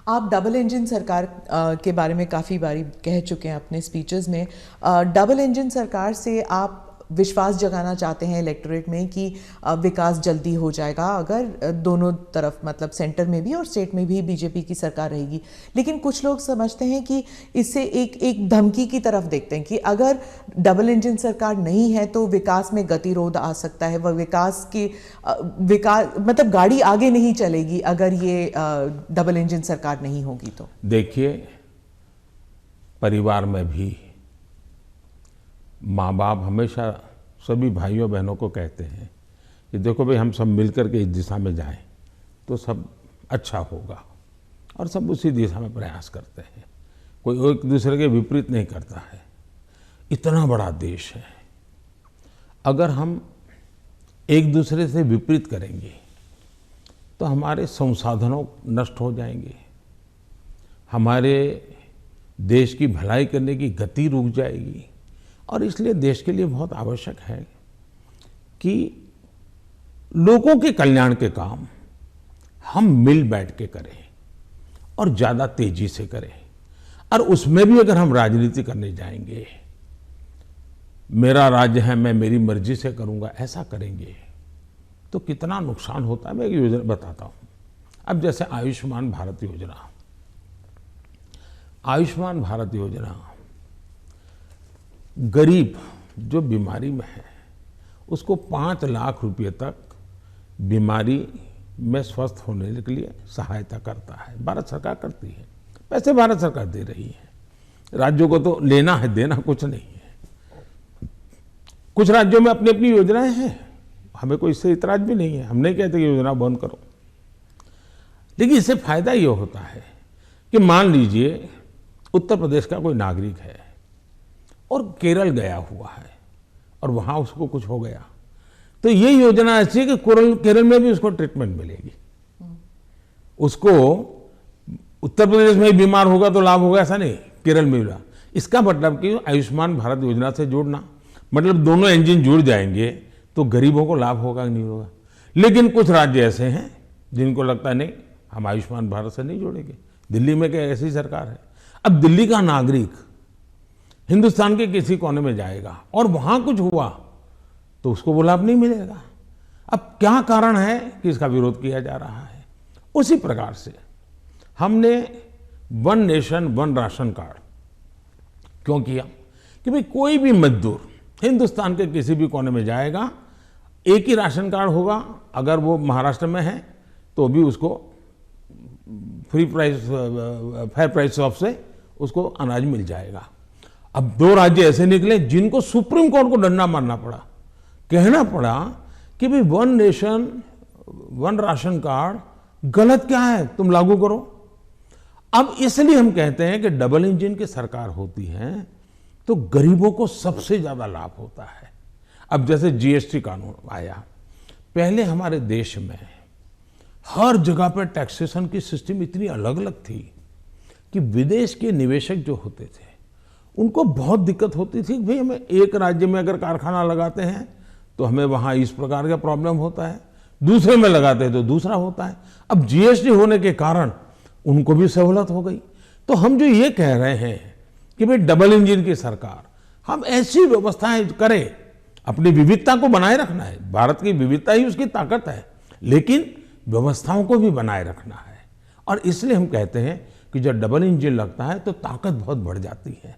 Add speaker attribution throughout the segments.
Speaker 1: आप double engine सरकार के बारे में काफ़ी बारी कह चुके हैं अपने स्पीचेस में। डबल इंजन सरकार से आप विश्वास जगाना चाहते हैं इलेक्टोरेट में कि विकास जल्दी हो जाएगा अगर दोनों तरफ मतलब सेंटर में भी और स्टेट में भी बीजेपी की सरकार रहेगी। लेकिन कुछ लोग समझते हैं कि इससे एक धमकी की तरफ देखते हैं कि अगर डबल इंजन सरकार नहीं है तो विकास में गतिरोध आ सकता है, वह विकास मतलब गाड़ी आगे नहीं चलेगी अगर ये डबल इंजन सरकार नहीं होगी तो।
Speaker 2: देखिए, परिवार में भी माँ बाप हमेशा सभी भाइयों बहनों को कहते हैं कि देखो भाई, हम सब मिलकर के इस दिशा में जाएं तो सब अच्छा होगा, और सब उसी दिशा में प्रयास करते हैं। कोई एक दूसरे के विपरीत नहीं करता है। इतना बड़ा देश है, अगर हम एक दूसरे से विपरीत करेंगे तो हमारे संसाधनों नष्ट हो जाएंगे, हमारे देश की भलाई करने की गति रुक जाएगी। और इसलिए देश के लिए बहुत आवश्यक है कि लोगों के कल्याण के काम हम मिल बैठ के करें और ज़्यादा तेजी से करें। और उसमें भी अगर हम राजनीति करने जाएंगे, मेरा राज्य है मैं मेरी मर्जी से करूंगा, ऐसा करेंगे तो कितना नुकसान होता है। मैं एक योजना बताता हूं। अब जैसे आयुष्मान भारत योजना, आयुष्मान भारत योजना गरीब जो बीमारी में है उसको 5 लाख रुपए तक बीमारी में स्वस्थ होने के लिए सहायता करता है। भारत सरकार करती है, पैसे भारत सरकार दे रही है। राज्यों को तो लेना है, देना कुछ नहीं है। कुछ राज्यों में अपनी अपनी योजनाएं हैं, हमें कोई इससे इतराज भी नहीं है। हम नहीं कहते कि योजना बंद करो, लेकिन इससे फायदा ये होता है कि मान लीजिए उत्तर प्रदेश का कोई नागरिक है और केरल गया हुआ है और वहां उसको कुछ हो गया, तो ये योजना ऐसी है कि केरल में भी उसको ट्रीटमेंट मिलेगी। उसको उत्तर प्रदेश में ही बीमार होगा तो लाभ होगा ऐसा नहीं, केरल में भी। इसका मतलब कि आयुष्मान भारत योजना से जोड़ना मतलब दोनों इंजन जुड़ जाएंगे तो गरीबों को लाभ होगा नहीं होगा। लेकिन कुछ राज्य ऐसे हैं जिनको लगता है नहीं, हम आयुष्मान भारत से नहीं जोड़ेंगे। दिल्ली में क्या ऐसी सरकार है। अब दिल्ली का नागरिक हिंदुस्तान के किसी कोने में जाएगा और वहां कुछ हुआ तो उसको वो लाभ नहीं मिलेगा। अब क्या कारण है कि इसका विरोध किया जा रहा है। उसी प्रकार से हमने one nation one ration card क्यों किया कि भाई कोई भी मजदूर हिंदुस्तान के किसी भी कोने में जाएगा, एक ही राशन कार्ड होगा। अगर वो महाराष्ट्र में है तो भी उसको free price fair price shop से उसको अनाज मिल जाएगा। अब 2 राज्य ऐसे निकले जिनको सुप्रीम कोर्ट को डंडा मारना पड़ा, कहना पड़ा कि भाई one nation one ration card गलत क्या है, तुम लागू करो। अब इसलिए हम कहते हैं कि डबल इंजन की सरकार होती है तो गरीबों को सबसे ज्यादा लाभ होता है। अब जैसे जीएसटी कानून आया, पहले हमारे देश में हर जगह पर टैक्सेशन की सिस्टम इतनी अलग अलग थी कि विदेश के निवेशक जो होते थे उनको बहुत दिक्कत होती थी। भाई हमें एक राज्य में अगर कारखाना लगाते हैं तो हमें वहां इस प्रकार का प्रॉब्लम होता है, दूसरे में लगाते हैं तो दूसरा होता है। अब जीएसटी होने के कारण उनको भी सहूलत हो गई। तो हम जो ये कह रहे हैं कि भाई डबल इंजन की सरकार, हम ऐसी व्यवस्थाएं करें, अपनी विविधता को बनाए रखना है। भारत की विविधता ही उसकी ताकत है, लेकिन व्यवस्थाओं को भी बनाए रखना है। और इसलिए हम कहते हैं कि जब डबल इंजन लगता है तो ताकत बहुत बढ़ जाती है,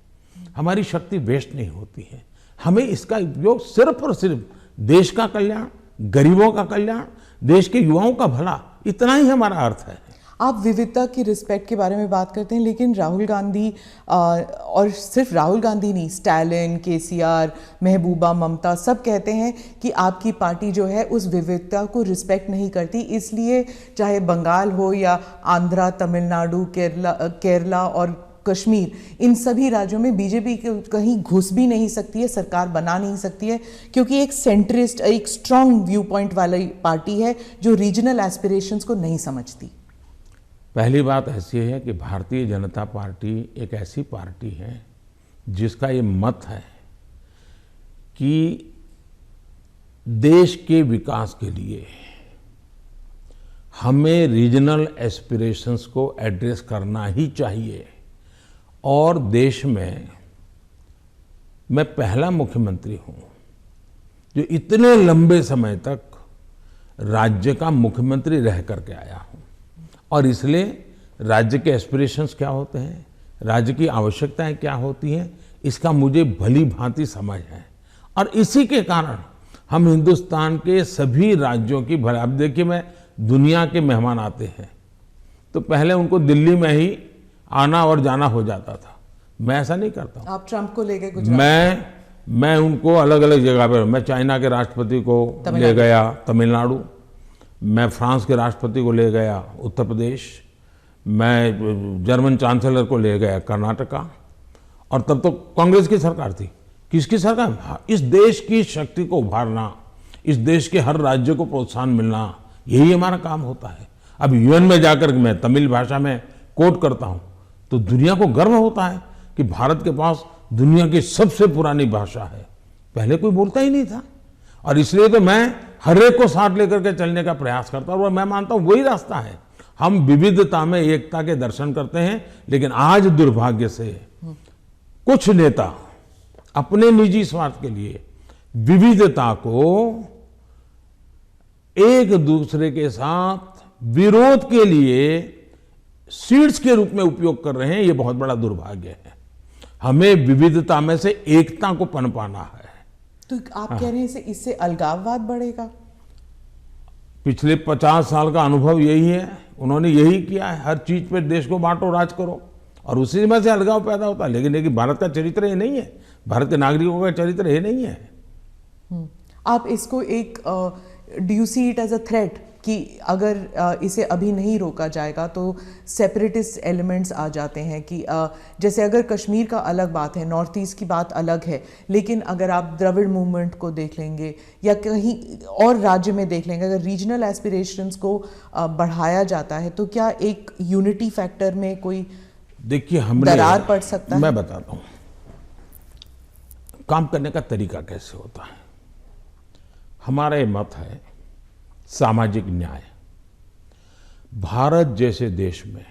Speaker 2: हमारी शक्ति वेस्ट नहीं होती है। हमें इसका उपयोग सिर्फ और सिर्फ देश का कल्याण, गरीबों का कल्याण, देश के युवाओं का भला, इतना ही हमारा अर्थ है।
Speaker 1: आप विविधता की रिस्पेक्ट के बारे में बात करते हैं, लेकिन राहुल गांधी और सिर्फ राहुल गांधी नहीं, स्टैलिन, केसीआर, महबूबा, ममता सब कहते हैं कि आपकी पार्टी जो है उस विविधता को रिस्पेक्ट नहीं करती। इसलिए चाहे बंगाल हो या आंध्रा, तमिलनाडु, केरला और कश्मीर, इन सभी राज्यों में बीजेपी कहीं घुस भी नहीं सकती है, सरकार बना नहीं सकती है, क्योंकि एक सेंट्रिस्ट, एक स्ट्रांग व्यू पॉइंट वाली पार्टी है जो रीजनल एस्पिरेशंस को नहीं समझती।
Speaker 2: पहली बात ऐसी है कि भारतीय जनता पार्टी एक ऐसी पार्टी है जिसका ये मत है कि देश के विकास के लिए हमें रीजनल एस्पिरेशंस को एड्रेस करना ही चाहिए। और देश में मैं पहला मुख्यमंत्री हूं जो इतने लंबे समय तक राज्य का मुख्यमंत्री रह करके आया हूं, और इसलिए राज्य के एस्पिरेशंस क्या होते हैं, राज्य की आवश्यकताएं क्या होती हैं, इसका मुझे भली भांति समझ है। और इसी के कारण हम हिंदुस्तान के सभी राज्यों की भला, अब देखिए मैं दुनिया के मेहमान आते हैं तो पहले उनको दिल्ली में ही आना और जाना हो जाता था, मैं ऐसा नहीं करता हूं।
Speaker 1: आप ट्रंप को लेके गुजरात?
Speaker 2: मैं उनको अलग अलग जगह पर, मैं चाइना के राष्ट्रपति को ले गया तमिलनाडु, मैं फ्रांस के राष्ट्रपति को ले गया उत्तर प्रदेश, मैं जर्मन चांसलर को ले गया कर्नाटका, और तब तो कांग्रेस की सरकार थी। किसकी सरकार? हाँ, इस देश की शक्ति को उभारना, इस देश के हर राज्य को प्रोत्साहन मिलना, यही हमारा काम होता है। अब यूएन में जाकर मैं तमिल भाषा में कोट करता हूं तो दुनिया को गर्व होता है कि भारत के पास दुनिया की सबसे पुरानी भाषा है। पहले कोई बोलता ही नहीं था, और इसलिए तो मैं हर एक को साथ लेकर के चलने का प्रयास करता हूं, और मैं मानता हूं वही रास्ता है। हम विविधता में एकता के दर्शन करते हैं, लेकिन आज दुर्भाग्य से कुछ नेता अपने निजी स्वार्थ के लिए विविधता को एक दूसरे के साथ विरोध के लिए सीड्स के रूप में उपयोग कर रहे हैं। ये बहुत बड़ा दुर्भाग्य है। हमें विविधता में से एकता को पनपाना है।
Speaker 1: तो आप कह रहे हैं इससे अलगाववाद बढ़ेगा?
Speaker 2: पिछले 50 साल का अनुभव यही है, उन्होंने यही किया है, हर चीज पे देश को बांटो, राज करो, और उसी में से अलगाव पैदा होता है। लेकिन भारत का चरित्र ये नहीं है, भारत के नागरिकों का चरित्र ये नहीं है।
Speaker 1: आप इसको एक do you see it as a threat कि अगर इसे अभी नहीं रोका जाएगा तो सेपरेटिस्ट एलिमेंट्स आ जाते हैं कि जैसे अगर कश्मीर का अलग बात है, नॉर्थ ईस्ट की बात अलग है, लेकिन अगर आप द्रविड़ मूवमेंट को देख लेंगे या कहीं और राज्य में देख लेंगे, अगर रीजनल एस्पिरेशंस को बढ़ाया जाता है तो क्या एक यूनिटी फैक्टर में कोई
Speaker 2: देखिए हमने
Speaker 1: दरार पड़ सकता है?
Speaker 2: मैं बताता हूँ काम करने का तरीका कैसे होता है। हमारा ये मत है सामाजिक न्याय। भारत जैसे देश में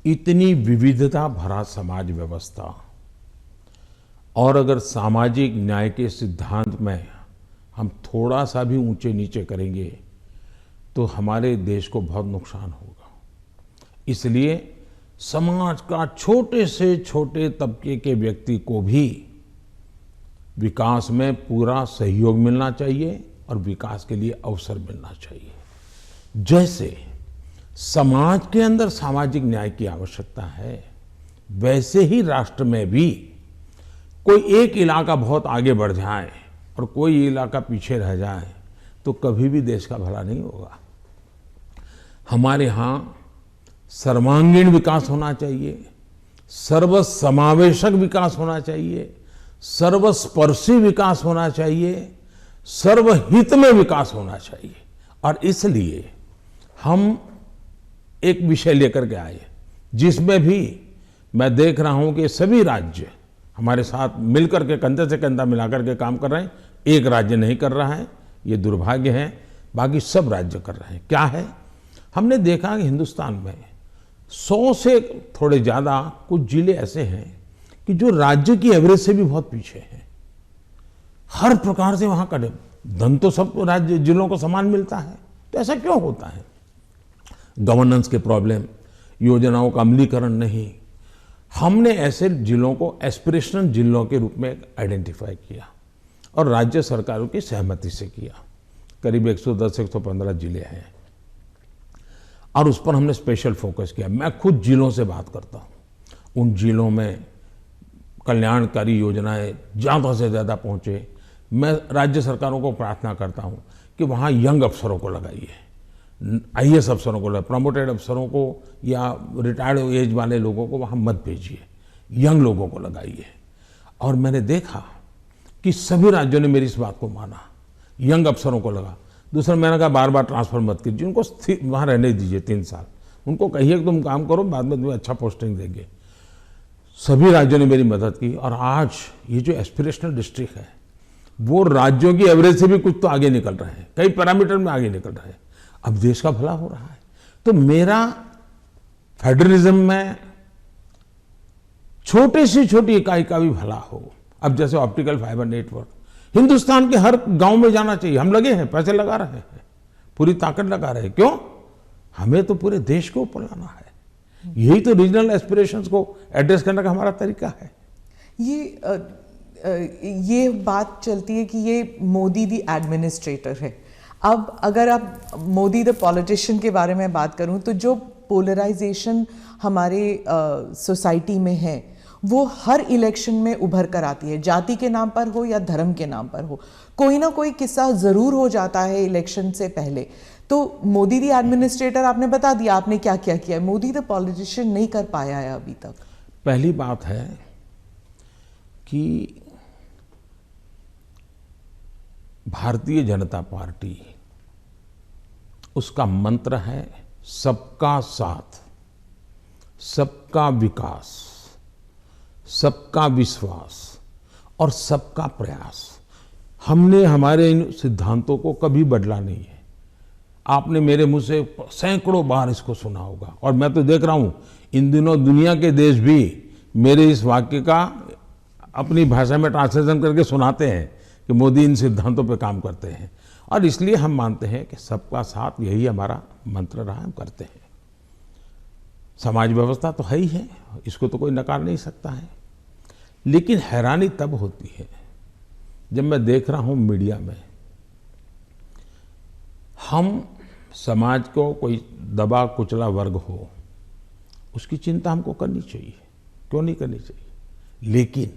Speaker 2: इतनी विविधता भरा समाज व्यवस्था, और अगर सामाजिक न्याय के सिद्धांत में हम थोड़ा सा भी ऊंचे नीचे करेंगे तो हमारे देश को बहुत नुकसान होगा। इसलिए समाज का छोटे से छोटे तबके के व्यक्ति को भी विकास में पूरा सहयोग मिलना चाहिए और विकास के लिए अवसर मिलना चाहिए। जैसे समाज के अंदर सामाजिक न्याय की आवश्यकता है, वैसे ही राष्ट्र में भी कोई एक इलाका बहुत आगे बढ़ जाए और कोई इलाका पीछे रह जाए तो कभी भी देश का भला नहीं होगा। हमारे यहाँ सर्वांगीण विकास होना चाहिए, सर्वसमावेशक विकास होना चाहिए, सर्वस्पर्शी विकास होना चाहिए, सर्वहित में विकास होना चाहिए। और इसलिए हम एक विषय लेकर के आए जिसमें भी मैं देख रहा हूं कि सभी राज्य हमारे साथ मिलकर के कंधे से कंधा मिलाकर के काम कर रहे हैं। एक राज्य नहीं कर रहा है, ये दुर्भाग्य है, बाकी सब राज्य कर रहे हैं। क्या है? हमने देखा कि हिंदुस्तान में 100 से थोड़े ज़्यादा कुछ जिले ऐसे हैं कि जो राज्य की एवरेज से भी बहुत पीछे हैं। हर प्रकार से वहाँ का धन तो सब राज्य जिलों को समान मिलता है, तो ऐसा क्यों होता है? गवर्नेंस के प्रॉब्लम, योजनाओं का अमलीकरण नहीं। हमने ऐसे जिलों को एस्पिरेशनल जिलों के रूप में आइडेंटिफाई किया और राज्य सरकारों की सहमति से किया। करीब 110-115 जिले हैं और उस पर हमने स्पेशल फोकस किया। मैं खुद जिलों से बात करता हूँ, उन जिलों में कल्याणकारी योजनाएं ज़्यादा से ज़्यादा पहुँचे। मैं राज्य सरकारों को प्रार्थना करता हूँ कि वहाँ यंग अफसरों को लगाइए, आईएएस अफसरों को, प्रमोटेड अफसरों को या रिटायर्ड एज वाले लोगों को वहाँ मत भेजिए, यंग लोगों को लगाइए। और मैंने देखा कि सभी राज्यों ने मेरी इस बात को माना, यंग अफसरों को लगा। दूसरा मैंने कहा बार बार ट्रांसफर मत कीजिए, उनको वहाँ रहने दीजिए 3 साल, उनको कहिए कि तुम काम करो, बाद में तुम्हें अच्छा पोस्टिंग देंगे। सभी राज्यों ने मेरी मदद की और आज ये जो एस्पिरेशनल डिस्ट्रिक्ट है वो राज्यों की एवरेज से भी कुछ तो आगे निकल रहे हैं, कई पैरामीटर में आगे निकल रहे हैं। अब देश का भला हो रहा है। तो मेरा फेडरलिज्म में छोटे से छोटी इकाई का भी भला हो। अब जैसे ऑप्टिकल फाइबर नेटवर्क हिंदुस्तान के हर गांव में जाना चाहिए। हम लगे हैं, पैसे लगा रहे हैं, पूरी ताकत लगा रहे हैं। क्यों? हमें तो पूरे देश को ऊपर लाना है। यही तो रीजनल एस्पिरेशंस को एड्रेस करने का हमारा तरीका है।
Speaker 1: ये बात चलती है कि ये मोदी दी एडमिनिस्ट्रेटर है। अब अगर आप मोदी द पॉलिटिशियन के बारे में बात करूं तो जो पोलराइजेशन हमारे सोसाइटी में है वो हर इलेक्शन में उभर कर आती है, जाति के नाम पर हो या धर्म के नाम पर हो। कोई ना कोई किस्सा ज़रूर हो जाता है इलेक्शन से पहले। तो मोदी दी एडमिनिस्ट्रेटर आपने बता दिया आपने क्या क्या किया है, मोदी द पॉलिटिशियन नहीं कर पाया है अभी तक।
Speaker 2: पहली बात है कि भारतीय जनता पार्टी, उसका मंत्र है सबका साथ, सबका विकास, सबका विश्वास और सबका प्रयास। हमने हमारे इन सिद्धांतों को कभी बदला नहीं है। आपने मेरे मुंह से सैकड़ों बार इसको सुना होगा और मैं तो देख रहा हूं इन दिनों दुनिया के देश भी मेरे इस वाक्य का अपनी भाषा में ट्रांसलेशन करके सुनाते हैं कि मोदी इन सिद्धांतों पे काम करते हैं। और इसलिए हम मानते हैं कि सबका साथ यही हमारा मंत्र रहा, हम करते हैं। समाज व्यवस्था तो है ही है, इसको तो कोई नकार नहीं सकता है। लेकिन हैरानी तब होती है जब मैं देख रहा हूं मीडिया में हम समाज को कोई दबा कुचला वर्ग हो उसकी चिंता हमको करनी चाहिए, क्यों नहीं करनी चाहिए। लेकिन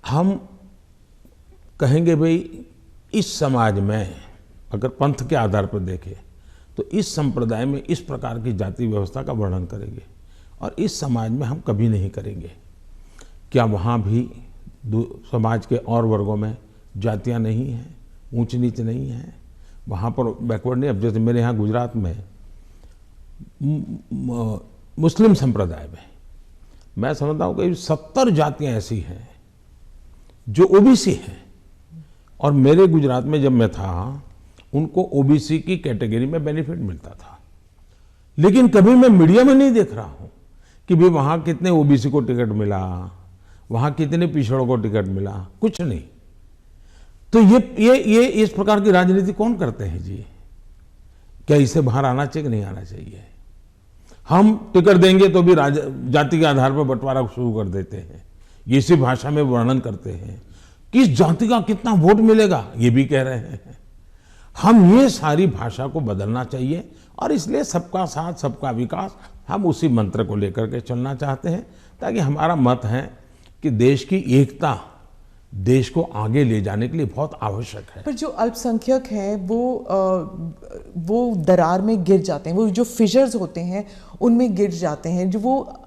Speaker 2: हम कहेंगे भाई इस समाज में अगर पंथ के आधार पर देखें तो इस संप्रदाय में इस प्रकार की जाति व्यवस्था का वर्णन करेंगे और इस समाज में हम कभी नहीं करेंगे। क्या वहाँ भी समाज के और वर्गों में जातियाँ नहीं हैं, ऊंच नीच नहीं है, वहाँ पर बैकवर्ड नहीं। अब जैसे मेरे यहाँ गुजरात में मुस्लिम संप्रदाय में मैं समझता हूँ कि 70 जातियाँ ऐसी हैं जो ओबीसी हैं और मेरे गुजरात में जब मैं था उनको ओबीसी की कैटेगरी में बेनिफिट मिलता था। लेकिन कभी मैं मीडिया में नहीं देख रहा हूँ कि भाई वहाँ कितने ओबीसी को टिकट मिला, वहाँ कितने पिछड़ों को टिकट मिला, कुछ नहीं। तो ये इस प्रकार की राजनीति कौन करते हैं जी? क्या इसे बाहर आना चाहिए कि नहीं आना चाहिए? हम टिकट देंगे तो भी जाति के आधार पर बंटवारा शुरू कर देते हैं, ये इसी भाषा में वर्णन करते हैं। किस जाति का कितना वोट मिलेगा ये भी कह रहे हैं। हम ये सारी भाषा को बदलना चाहिए और इसलिए सबका साथ सबका विकास हम उसी मंत्र को लेकर के चलना चाहते हैं, ताकि हमारा मत है कि देश की एकता देश को आगे ले जाने के लिए बहुत आवश्यक है।
Speaker 1: पर जो अल्पसंख्यक हैं वो दरार में गिर जाते हैं, वो जो फिशर्स होते हैं उनमें गिर जाते हैं। जो वो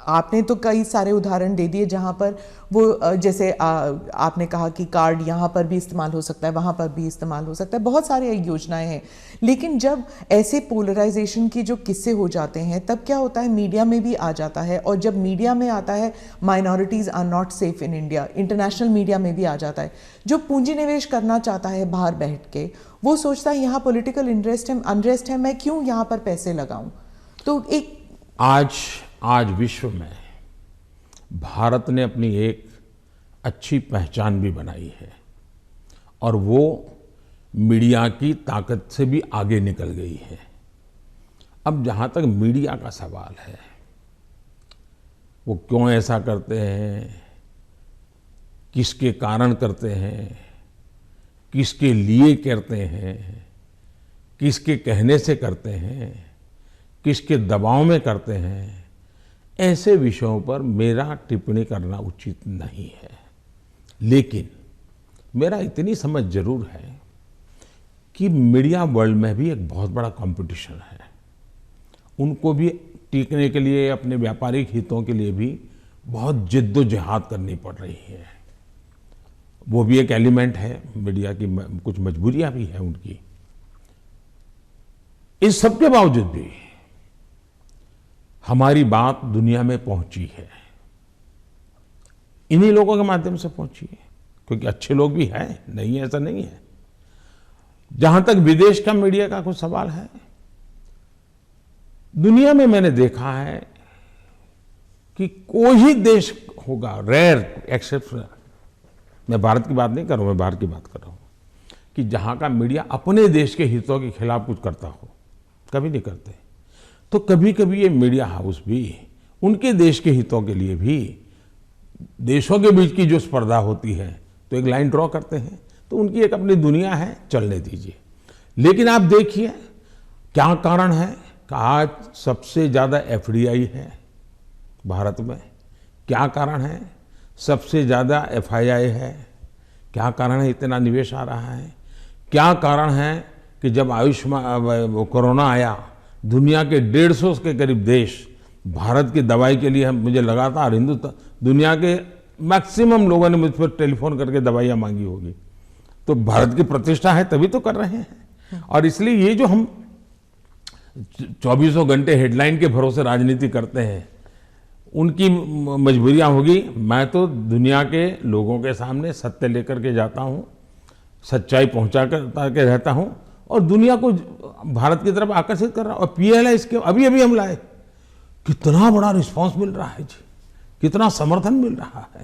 Speaker 1: आपने तो कई सारे उदाहरण दे दिए जहाँ पर वो जैसे आपने कहा कि कार्ड यहाँ पर भी इस्तेमाल हो सकता है, वहाँ पर भी इस्तेमाल हो सकता है, बहुत सारी योजनाएं हैं। लेकिन जब ऐसे पोलराइजेशन की जो किस्से हो जाते हैं तब क्या होता है, मीडिया में भी आ जाता है। और जब मीडिया में आता है minorities are not safe in India, international media में भी आ जाता है। जो पूंजी निवेश करना चाहता है बाहर बैठ के वो सोचता है यहाँ पॉलिटिकल अनरेस्ट है, मैं क्यों यहाँ पर पैसे लगाऊं। तो एक
Speaker 2: आज विश्व में भारत ने अपनी एक अच्छी पहचान भी बनाई है और वो मीडिया की ताकत से भी आगे निकल गई है। अब जहाँ तक मीडिया का सवाल है, वो क्यों ऐसा करते हैं, किसके कारण करते हैं, किसके लिए करते हैं, किसके कहने से करते हैं, किसके दबाव में करते हैं, ऐसे विषयों पर मेरा टिप्पणी करना उचित नहीं है। लेकिन मेरा इतनी समझ जरूर है कि मीडिया वर्ल्ड में भी एक बहुत बड़ा कंपटीशन है। उनको भी टिकने के लिए, अपने व्यापारिक हितों के लिए भी बहुत जिद्दोजहद करनी पड़ रही है। वो भी एक एलिमेंट है मीडिया की, कुछ मजबूरियां भी हैं उनकी। इस सबके बावजूद भी हमारी बात दुनिया में पहुंची है, इन्हीं लोगों के माध्यम से पहुंची है, क्योंकि अच्छे लोग भी हैं, नहीं ऐसा नहीं है। जहां तक विदेश का मीडिया का कुछ सवाल है, दुनिया में मैंने देखा है कि कोई ही देश होगा, रेयर एक्सेप्शन, मैं भारत की बात नहीं कर रहा हूं, मैं बाहर की बात कर रहा हूं, कि जहां का मीडिया अपने देश के हितों के खिलाफ कुछ करता हो, कभी नहीं करते। तो कभी कभी ये मीडिया हाउस भी उनके देश के हितों के लिए भी, देशों के बीच की जो स्पर्धा होती है तो एक लाइन ड्रॉ करते हैं, तो उनकी एक अपनी दुनिया है, चलने दीजिए। लेकिन आप देखिए क्या कारण है कि आज सबसे ज़्यादा एफडीआई है भारत में, क्या कारण है सबसे ज़्यादा एफआईआई है, क्या कारण है इतना निवेश आ रहा है, क्या कारण है कि जब आयुष्मान कोरोना आया, दुनिया के 150 के करीब देश भारत की दवाई के लिए, मुझे लगातार हिंदुस्तान, दुनिया के मैक्सिमम लोगों ने मुझ पर टेलीफोन करके दवाइयाँ मांगी होगी। तो भारत की प्रतिष्ठा है तभी तो कर रहे हैं। और इसलिए ये जो हम 24 घंटे हेडलाइन के भरोसे राजनीति करते हैं, उनकी मजबूरियां होगी। मैं तो दुनिया के लोगों के सामने सत्य लेकर के जाता हूं, सच्चाई पहुंचा के रहता हूं और दुनिया को भारत की तरफ आकर्षित कर रहा हूं। और पीएलआई इसके अभी अभी हम लाए, कितना बड़ा रिस्पांस मिल रहा है जी, कितना समर्थन मिल रहा है।